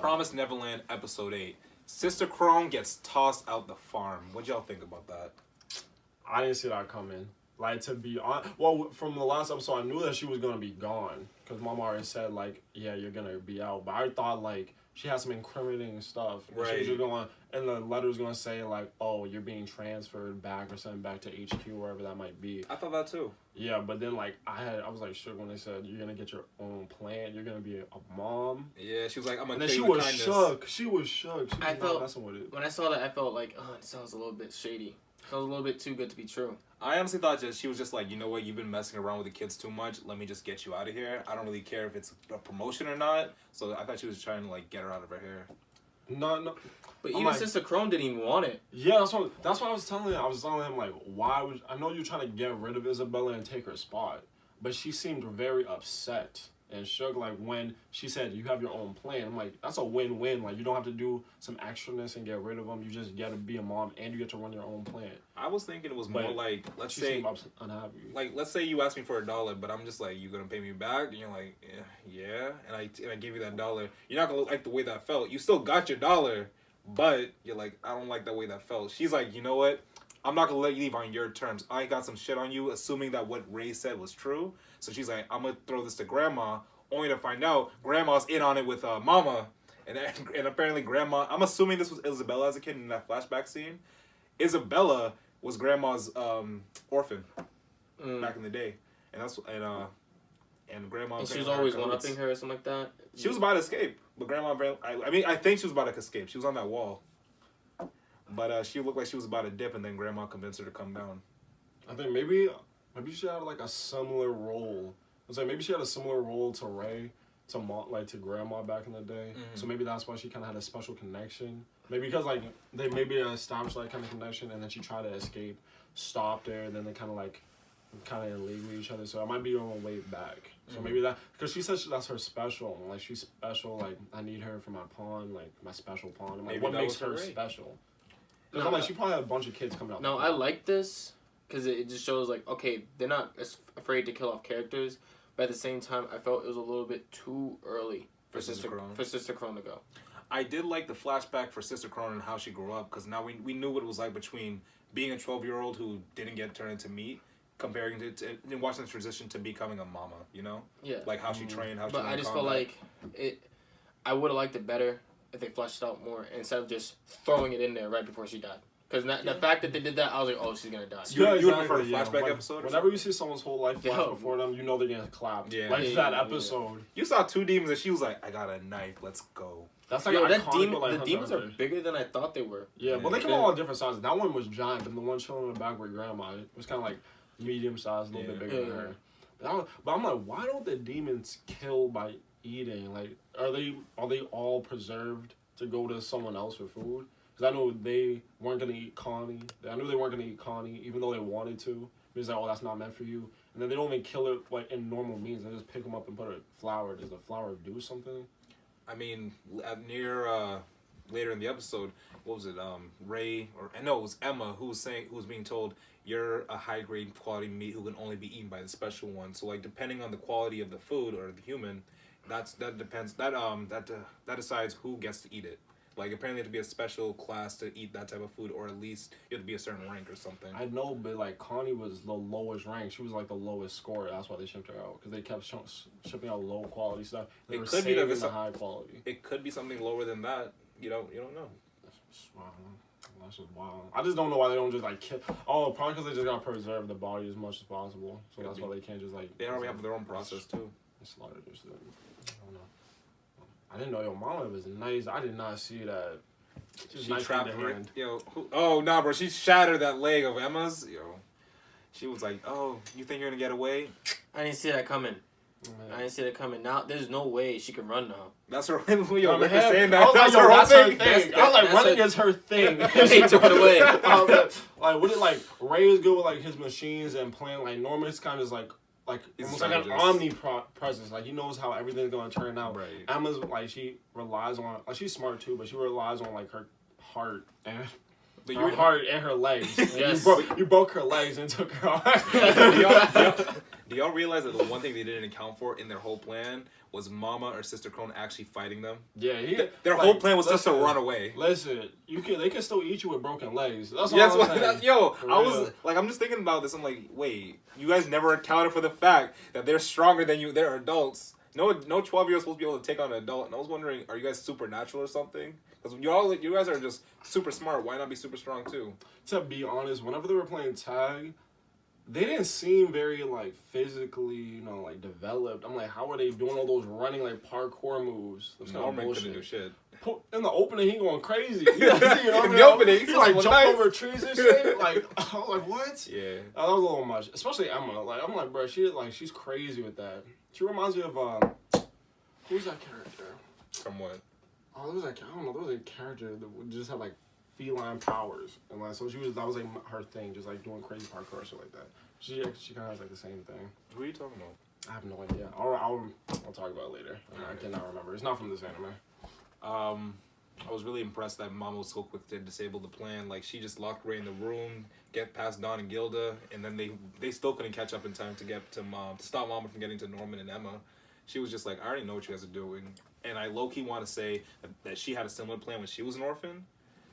Promised Neverland episode 8. Sister Crone gets tossed out the farm. What y'all think about that? I didn't see that coming. Like, to be honest, well, from the last episode, I knew that she was gonna be gone because Mama already said like, yeah, you're gonna be out. But I thought like she had some incriminating stuff. Right. She was just going, and the letter was gonna say like, oh, you're being transferred back or sent back to HQ, wherever that might be. I thought that too. Yeah, but then like I was like shook when they said you're gonna get your own plant, you're gonna be a mom. Yeah, she was like, I'm gonna. And then kill she you with was kindness. shook. She was shook. She was I not felt messing with it. when I saw that, I felt like, oh, it sounds a little bit shady. It sounds a little bit too good to be true. I honestly thought that she was just like, you know what, you've been messing around with the kids too much. Let me just get you out of here. I don't really care if it's a promotion or not. So I thought she was trying to like get her out of her hair. No. But I'm even like, Sister Crone didn't even want it. Yeah, that's what I was telling him. I was telling him like, why would I know you're trying to get rid of Isabella and take her spot, but she seemed very upset and shook like when she said you have your own plan. I'm like, that's a win-win. Like you don't have to do some extraness and get rid of them. You just get to be a mom and you get to run your own plan. I was thinking it was more like, let's she say, seemed unhappy. like let's say you asked me for $1, but I'm just like, you gonna pay me back? And you're like, yeah, and I gave you that $1. You're not gonna like the way that felt. You still got your $1, but you're like, I don't like the way that felt. She's like, you know what? I'm not gonna let you leave on your terms. I got some shit on you, assuming that what Ray said was true. So she's like, I'm gonna throw this to Grandma, only to find out Grandma's in on it with Mama, and apparently Grandma. I'm assuming this was Isabella as a kid in that flashback scene. Isabella was Grandma's orphan back in the day, and Grandma. And she was always one-upping her or something like that. She was about to escape, but Grandma. I think she was about to escape. She was on that wall. But she looked like she was about to dip, and then Grandma convinced her to come down. I think maybe she had like a similar role. I was like maybe she had a similar role to Ray, to Grandma back in the day. Mm-hmm. So maybe that's why she kind of had a special connection. Maybe because like they maybe established that kind of connection, and then she tried to escape, stopped her, and then they kind of in league with each other. So it might be on way back. So maybe that, because she says that's her special. Like she's special. Like I need her for my pawn, like my special pawn. I'm like, what makes her special? Because I'm like, she probably had a bunch of kids coming out. No, I like this because it just shows like, okay, they're not as afraid to kill off characters, but at the same time, I felt it was a little bit too early for Sister Crone to go. I did like the flashback for Sister Crone and how she grew up, because now we knew what it was like between being a 12-year-old who didn't get turned into meat, comparing to and watching the transition to becoming a mama, you know? Yeah. Like how she trained, how she But I just felt like I would have liked it better if they fleshed it out more instead of just throwing it in there right before she died. Because the fact that they did that, I was like, oh, she's going to die. You would prefer a flashback episode? Whenever you see someone's whole life flash before them, you know they're getting clapped. Yeah. Like that episode. Yeah. You saw 2 demons and she was like, I got a knife, let's go. That's like the demons are bigger than I thought they were. Yeah, but they come all on different sizes. That one was giant, and the one chilling in the back with Grandma, it was kind of like medium sized, a little bit bigger than her. But I'm like, why don't the demons kill by eating? Like, are they all preserved to go to someone else for food? Because I know they weren't going to eat Connie. I knew they weren't going to eat Connie, even though they wanted to. Because like, oh, that's not meant for you. And then they don't even kill it like in normal means. They just pick them up and put a flower. Does the flower do something? I mean, later in the episode, what was it? Ray it was Emma who was being told, you're a high grade quality meat who can only be eaten by the special one. So like depending on the quality of the food or the human, that decides who gets to eat it. Like apparently you have to be a special class to eat that type of food, or at least you have to be a certain rank or something. I know, but like Connie was the lowest rank. She was like the lowest score. That's why they shipped her out, because they kept shipping out low quality stuff. They were saving the high quality. It could be something lower than that. You don't know. That's just wild. I just don't know why they don't just like kill. Oh, probably because they just gotta preserve the body as much as possible. So that's why they can't just like. They already have their own process too. Slaughter this thing. I don't know. I didn't know your mama was nice. I did not see that. She nice trapped her. Oh nah, bro. She shattered that leg of Emma's. She was like, "Oh, you think you're gonna get away?" I didn't see that coming. Now there's no way she can run now. That's her. Saying that. That's her thing. I was like, running is her thing. They took it away. Like Ray is good with like his machines and playing. Like Norman is kind of like almost like an omnipresence. Like he knows how everything's gonna turn out. Right. Emma's like she relies on, like she's smart too, but she relies on like her heart and Her heart and her legs. Yes. You broke her legs and took her heart. Do y'all realize that the one thing they didn't account for in their whole plan was Mama or Sister Crone actually fighting them? Yeah, their whole plan was just to run away. Listen, they can still eat you with broken legs. That's Yes, what I'm saying. I'm just thinking about this. I'm like, wait, you guys never accounted for the fact that they're stronger than you. They're adults. No 12-year-old supposed to be able to take on an adult. And I was wondering, are you guys supernatural or something? Because you guys are just super smart. Why not be super strong too? To be honest, whenever they were playing tag, they didn't seem very like physically, like developed. I'm like, how are they doing all those running like parkour moves? That's kind of Norman bullshit. couldn't do shit. In the opening, he going crazy. In the opening, he like jumped over trees and shit. Like, I was like, what? Yeah. That was a little much, especially Emma. Like, I'm like, bro, she's crazy with that. She reminds me of who's that character? From what? Oh, there was like, I don't know. There was a character that would just have like feline powers, and like, so that was like her thing, just like doing crazy parkour shit like that. She kind of has like the same thing. Who are you talking about? I have no idea. I'll talk about it later. I cannot remember. It's not from this anime. I was really impressed that Mama was so quick to disable the plan. Like, she just locked Ray in the room, get past Dawn and Gilda, and then they still couldn't catch up in time to get to Mom, to stop Mama from getting to Norman and Emma. She was just like, I already know what you guys are doing. And I low-key want to say that she had a similar plan when she was an orphan.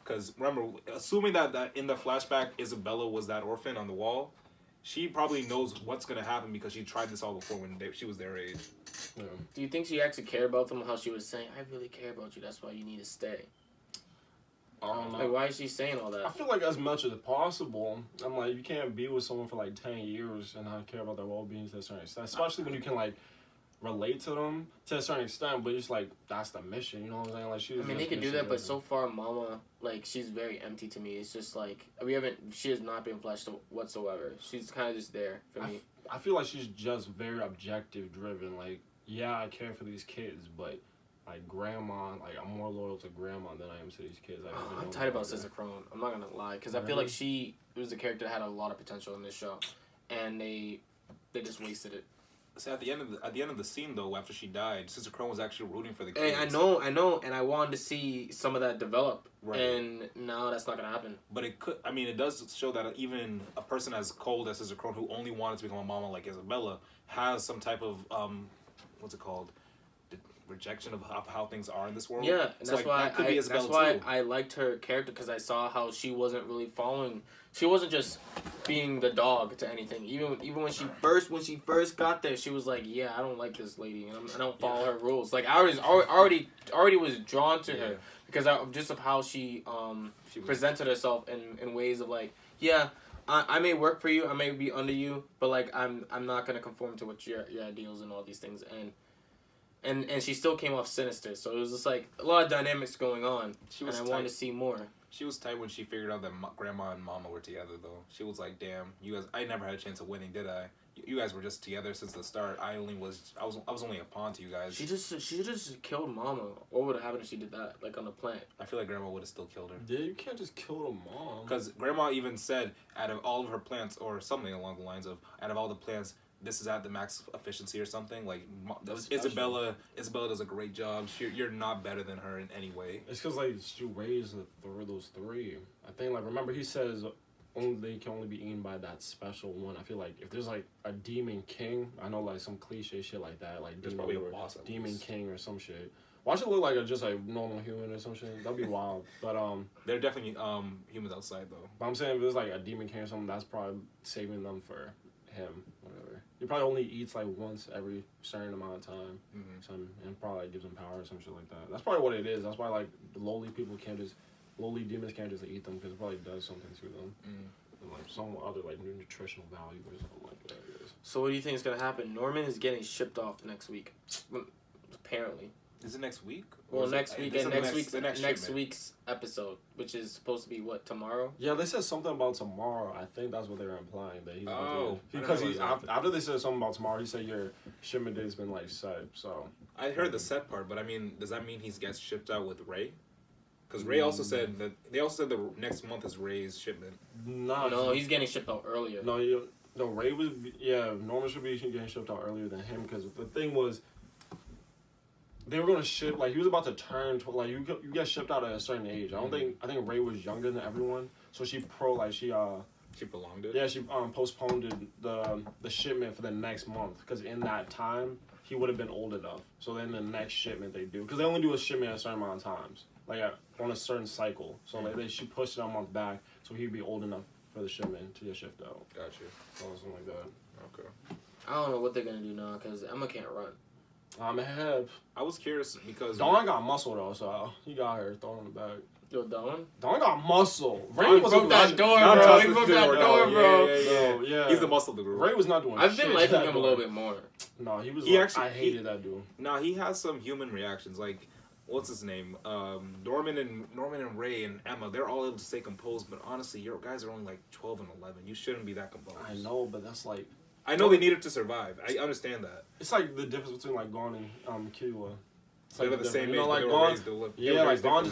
Because, remember, assuming that in the flashback, Isabella was that orphan on the wall, she probably knows what's going to happen because she tried this all before when she was their age. Yeah. Do you think she actually cared about them? How she was saying, I really care about you, that's why you need to stay. I don't know. Like, why is she saying all that? I feel like as much as possible. I'm like, you can't be with someone for like 10 years and not care about their well-being to a certain extent. Especially when you can like relate to them to a certain extent, but it's like, that's the mission, you know what I'm saying? Like, they could do that, but so far, Mama, like, she's very empty to me. It's just like, she has not been fleshed whatsoever. She's kind of just there for me. I feel like she's just very objective driven. Like, yeah, I care for these kids, but like grandma, like I'm more loyal to grandma than I am to these kids. I'm tight about Sister Crone. I'm not gonna lie, because I feel like she was a character that had a lot of potential in this show, and they just wasted it. So at the end of the scene though, after she died, Sister Crone was actually rooting for the kids. Hey, I know, and I wanted to see some of that develop, right. And now that's not gonna happen. But it could. I mean, it does show that even a person as cold as Sister Crone, who only wanted to become a mama like Isabella, has some type of what's it called? Rejection of how things are in this world. Yeah, and so that's like, why I liked her character, because I saw how she wasn't really following. She wasn't just being the dog to anything. Even when she first got there, she was like, "Yeah, I don't like this lady, and I don't follow her rules." Like, I already was drawn to her because just of how she presented herself in ways of like, yeah, I may work for you, I may be under you, but like I'm not gonna conform to what your ideals and all these things, and she still came off sinister. So it was just like a lot of dynamics going on, and I wanted to see more. She was tight when she figured out that Grandma and Mama were together, though. She was like, "Damn, you guys! I never had a chance of winning, did I? You guys were just together since the start. I was only a pawn to you guys." She just killed Mama. What would have happened if she did that, like on the plant? I feel like Grandma would have still killed her. Yeah, you can't just kill the mom. Because Grandma even said, out of all of her plants, or something along the lines of, out of all the plants, this is at the max efficiency or something. Like, Isabella does a great job. You're not better than her in any way. It's because like she raised those three. I think like remember he says they can only be eaten by that special one. I feel like if there's like a demon king, I know like some cliche shit like that, like there's demon king or some shit. Watch it look like just a normal human or some shit. That'd be wild. But they're definitely humans outside though. But I'm saying if there's like a demon king or something, that's probably saving them for him. Whatever. He probably only eats like once every certain amount of time. Mm-hmm. And probably like, gives him power or some shit like that. That's probably what it is. That's why like the lowly demons can't just eat them, because it probably does something to them. And, like some other like nutritional value or something like that. So what do you think is gonna happen? Norman is getting shipped off next week, apparently. Is it next week? Well, next week and next week's episode, which is supposed to be what, tomorrow? Yeah, they said something about tomorrow. I think that's what they were implying. That he's because after they said something about tomorrow, he said your shipment date's been like set. So I heard the set part, but I mean, does that mean he gets shipped out with Ray? Because Ray also said that the next month is Ray's shipment. No, he's getting shipped out earlier. No, Ray was Norman should be getting shipped out earlier than him, because the thing was. they were gonna ship, like, he was about to turn to, like, you get shipped out at a certain age. I think Ray was younger than everyone, so she prolonged it. yeah, she postponed the shipment for the next month, because in that time he would have been old enough. So then the next shipment they do, because they only do a shipment a certain amount of times, like on a certain cycle. So like she pushed it a month back, so he'd be old enough for the shipment to get shipped out. Got you. Or something like that. Okay. I don't know what they're gonna do now because Emma can't run. I was curious because Dawn got muscle though, so he got her throwing the back. Yo, Dawn? Dawn got muscle. Ray Dawn was broke that door, Not bro. toss He the broke that door, door, no, bro. Yeah. He's the muscle of the group. Ray was not doing I've shit been to liking that him a door. little bit more. No, he was. I hated that dude. Nah, he has some human reactions. Like, what's his name? Norman and Ray and Emma. They're all able to stay composed, but honestly, your guys are only like 12 and 11. You shouldn't be that composed. I know, but that's like. I know they needed to survive. I understand that. It's like the difference between like Gon and Killua. It's They're like the same age, you know, but like they were Gon. raised to live. Yeah, like Gon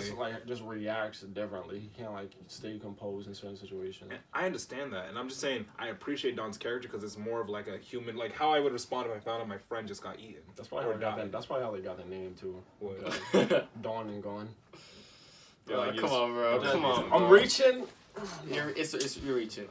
just reacts differently. He can't like stay composed in certain situations. And I understand that, and I'm just saying I appreciate Don's character because it's more of like a human, like how I would respond if I found out my friend just got eaten. That's probably how they got the name too. What? Dawn and Gon. Yeah, like Come on, bro. Come on. I'm bro. reaching. You're reaching.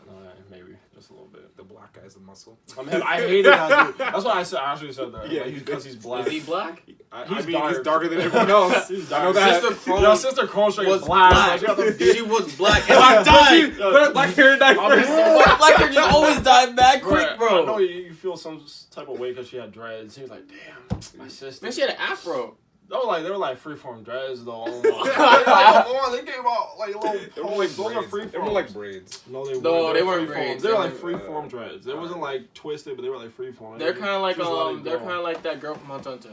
Maybe just a little bit. The black guy's the muscle. I hated that dude. That's why I actually said that. Yeah, because he's black. Is he black? He's he's darker than everyone else. He's I know dark. that. Sister Chrome straight was black. black. She was black. And I died. But black hair died first. Black hair just always died mad quick, bro. I know you feel some type of way because she had dreads. He was like, damn, my sister. Man, she had an afro. They were like freeform dreads though. Oh my. They came out like little. They were like those are braids. freeform. They were like braids. No, they weren't braids. They were like They freeform dreads. They wasn't like twisted, but they were like freeform. They're kind of like that girl from Hunter Hunter.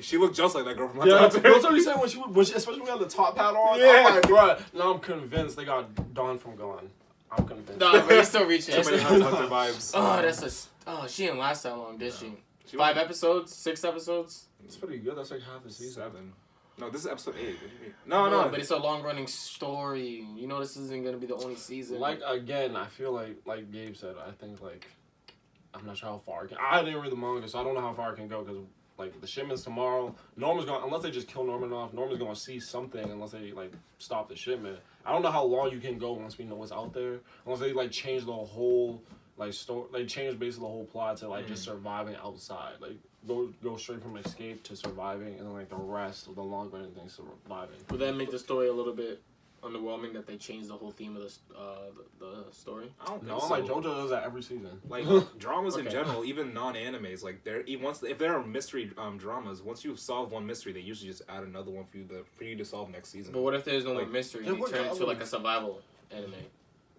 She looked just like that girl from Yeah, Hunter that's what you said when she especially when she had the top hat on. Yeah. I'm like, bro. Now I'm convinced they got Dawn from Gone. I'm convinced. Nah, but you're still reaching. Too many Hunter Hunter vibes. She didn't last that long, did she? She 5 episodes? 6 episodes? It's pretty good. That's like half a season. 7. No, this is episode 8. What do you mean? No. But it's a long running story. You know, this isn't gonna be the only season. Like again, I feel like Gabe said. I think like I'm not sure how far it can. I didn't read the manga, so I don't know how far it can go because like the shipment's tomorrow. Norman's gonna unless they just kill Norman off. Norman's gonna see something unless they like stop the shipment. I don't know how long you can go once we know what's out there. Unless they like change the whole like story. They change basically the whole plot to like just surviving outside. Like go straight from escape to surviving, and then like the rest of the long running things surviving. Would that make the story a little bit underwhelming that they changed the whole theme of the story? I don't think No, so. like JoJo does that every season. Like dramas in general, even non-animes, like if there are mystery dramas, once you solve one mystery, they usually just add another one for you to solve next season. But what if there's no more Like, mystery? yeah, You turn it into like a survival anime,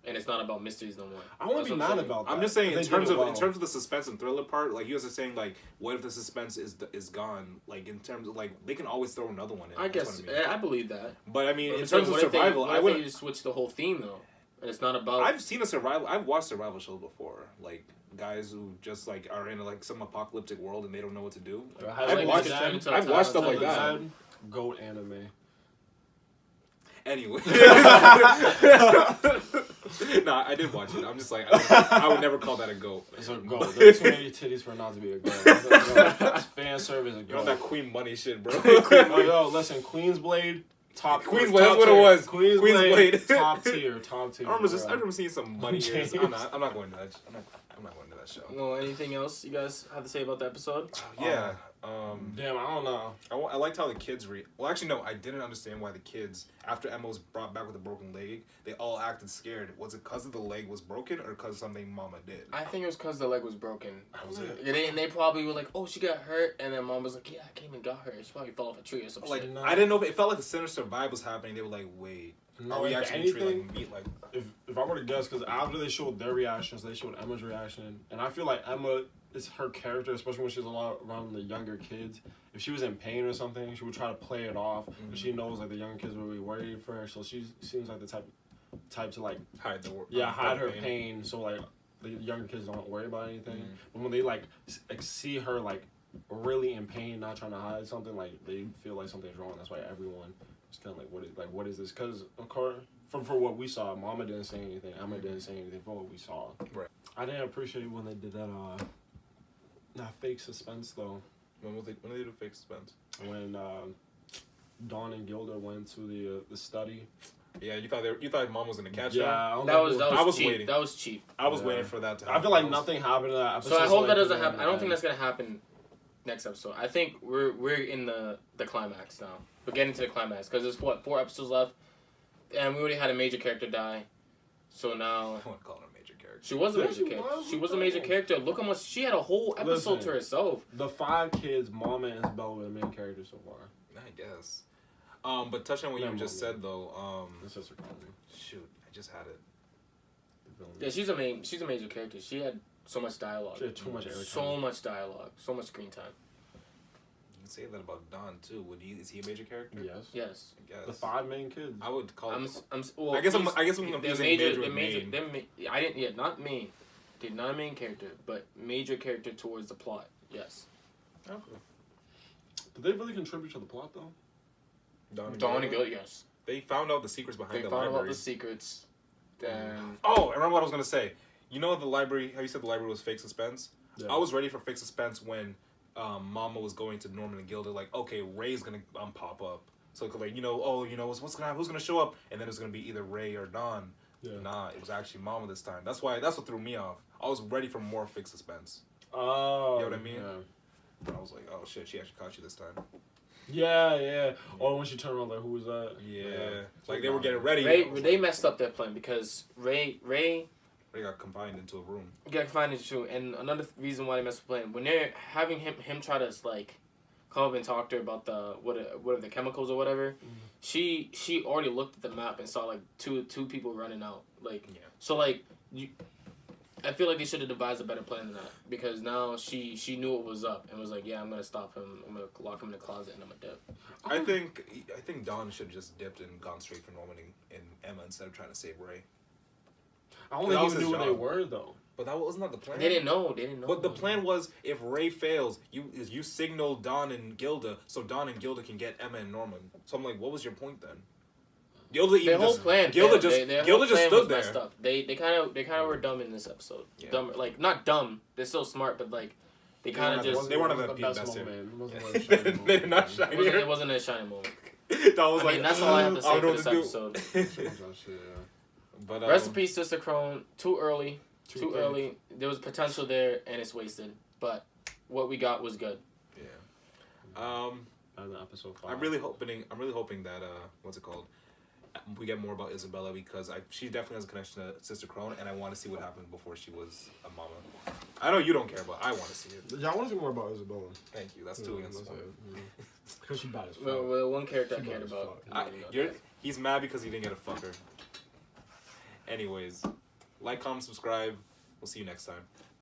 and it's not about mysteries no more. I wouldn't be mad about that. I'm just saying If in they terms did of it in terms of the suspense and thriller part, like you guys are saying, like what if the suspense is gone? Like in terms of like they can always throw another one in. I That's guess what I mean. I believe that. But I mean, But in terms of survival, I would would. just switch the whole theme though, and it's not about. I've watched survival shows before, like guys who just like are in like some apocalyptic world and they don't know what to do. Like, I've watched stuff like that. Goat anime. Anyway. Nah, I did watch it. I'm just like, I would never call that a goat. It's a goat. There's too many titties for it not to be a goat. It's fan service a You're on goat. that Queen Money shit, bro. Oh, yo, listen, Queensblade, Blade, top Queensblade, top that's what tier. it was. Queensblade, Blade. top tier. I remember seeing some money ears. I'm not going to that. I'm not going to that show. Well, anything else you guys have to say about the episode? Yeah. Damn, I don't know. I liked how the kids well, actually, no, I didn't understand why the kids, after Emma was brought back with a broken leg, they all acted scared. Was it because the leg was broken or because something Mama did? I think it was because the leg was broken. That was it. And they probably were like, oh, she got hurt. And then Mom was like, yeah, I came and got her. She probably fell off a tree or something. Like, No. I didn't know if it felt like a sinister vibe was happening. They were like, wait, are we if actually treating anything, like meat? Like, if I were to guess, because after they showed their reactions, they showed Emma's reaction, and I feel like Emma is her character, especially when she's a lot around the younger kids. If she was in pain or something, she would try to play it off, but she knows like the younger kids will be worried for her, so she seems like the type to like hide hide her pain, so like the younger kids don't worry about anything. But when they like see her like really in pain, not trying to hide something, like they feel like something's wrong. That's why everyone is kind of like, what is this? Because of course, for what we saw, Mama didn't say anything, Emma didn't say anything for what we saw. Right. I didn't appreciate when they did that fake suspense though. when they do fake suspense? when Dawn and Gilda went to the study. Yeah, you thought mom was gonna catch Yeah, that. That was was cheap. waiting. That was cheap. I was waiting for that to happen. I feel like nothing happened in that episode. So I hope that doesn't like, happen. I don't think that's gonna happen next episode. I think we're in the climax now. We're getting to the climax because there's 4 episodes left, and we already had a major character die. So now I wouldn't call her a major character. she was a Yeah, major she character. was. She was a major character. Look how much she had a whole episode Listen. to herself. The 5 kids, Mama and Isabella, were the main characters so far. I guess. But touching on what you just said though, That's just a comedy. shoot, I just had it. Yeah, she's a major character. She had so much dialogue. She had too much airtime. So much dialogue. So much screen time. You can say that about Don too. Is he a major character? Yes. Yes. I guess. The 5 main kids. I would call. Well, I guess I'm they're confusing major. major with main. I didn't. Yeah, not main. They're not a main character, but major character towards the plot. Yes. Okay. Did they really contribute to the plot though? Dawn and Gilda, yes. They found out the secrets behind They the found out library. the secrets. Then Oh, I remember what I was gonna say. You know the library? How you said the library was fake suspense? Yeah. I was ready for fake suspense when Mama was going to Norman and Gilda. Like, okay, Ray's gonna pop up. So like, what's gonna happen? Who's gonna show up? And then it was gonna be either Ray or Dawn. Yeah. Nah, it was actually Mama this time. That's what threw me off. I was ready for more fake suspense. Oh. You know what I mean? Yeah. I was like, oh shit, she actually caught you this time. Yeah. Or when she turned around, like, who was that? Yeah. Like they were getting ready. They messed up their plan because Ray They got confined into a room. got confined into, and another reason why they messed up the plan when they're having him try to like come up and talk to her about the what are the chemicals or whatever. She already looked at the map and saw like two people running out. Like so like I feel like they should have devised a better plan than that because now she knew what was up and was like, yeah, I'm gonna stop him. I'm gonna lock him in the closet and I'm gonna dip. I think Dawn should have just dipped and gone straight for Norman and Emma instead of trying to save Ray. I don't That think was even his knew where job. they were though. But that wasn't that the plan. They didn't know. But the plan was if Ray fails, you signal Dawn and Gilda so Dawn and Gilda can get Emma and Norman. So I'm like, what was your point then? Gilda Their even whole just plan. Gilda failed. just Their whole plan stood was there. messed up. They kind of were dumb in this episode. Yeah. Dumb, like not dumb. They're still smart, but like they kind of just. They weren't the at the best best moment. here. It wasn't like a shiny moment. They're not shiny. It wasn't a shining moment. That was I mean, that's all I have to say I for don't this know what to do. episode. But Rest in peace, Sister Crone. Too early. Too quick. early. There was potential there, and it's wasted. But what we got was good. Yeah. And episode 5. I'm really hoping that what's it called? We get more about Isabella because she definitely has a connection to Sister Crone, and I want to see what happened before she was a mama. I know you don't care, but I want to see it. Yeah, I want to see more about Isabella. Thank you. That's 2 against 1. Because she bad as fuck. Well, one character I She cared bad as about. fuck. He's mad because he didn't get a fucker. Anyways, like, comment, subscribe. We'll see you next time.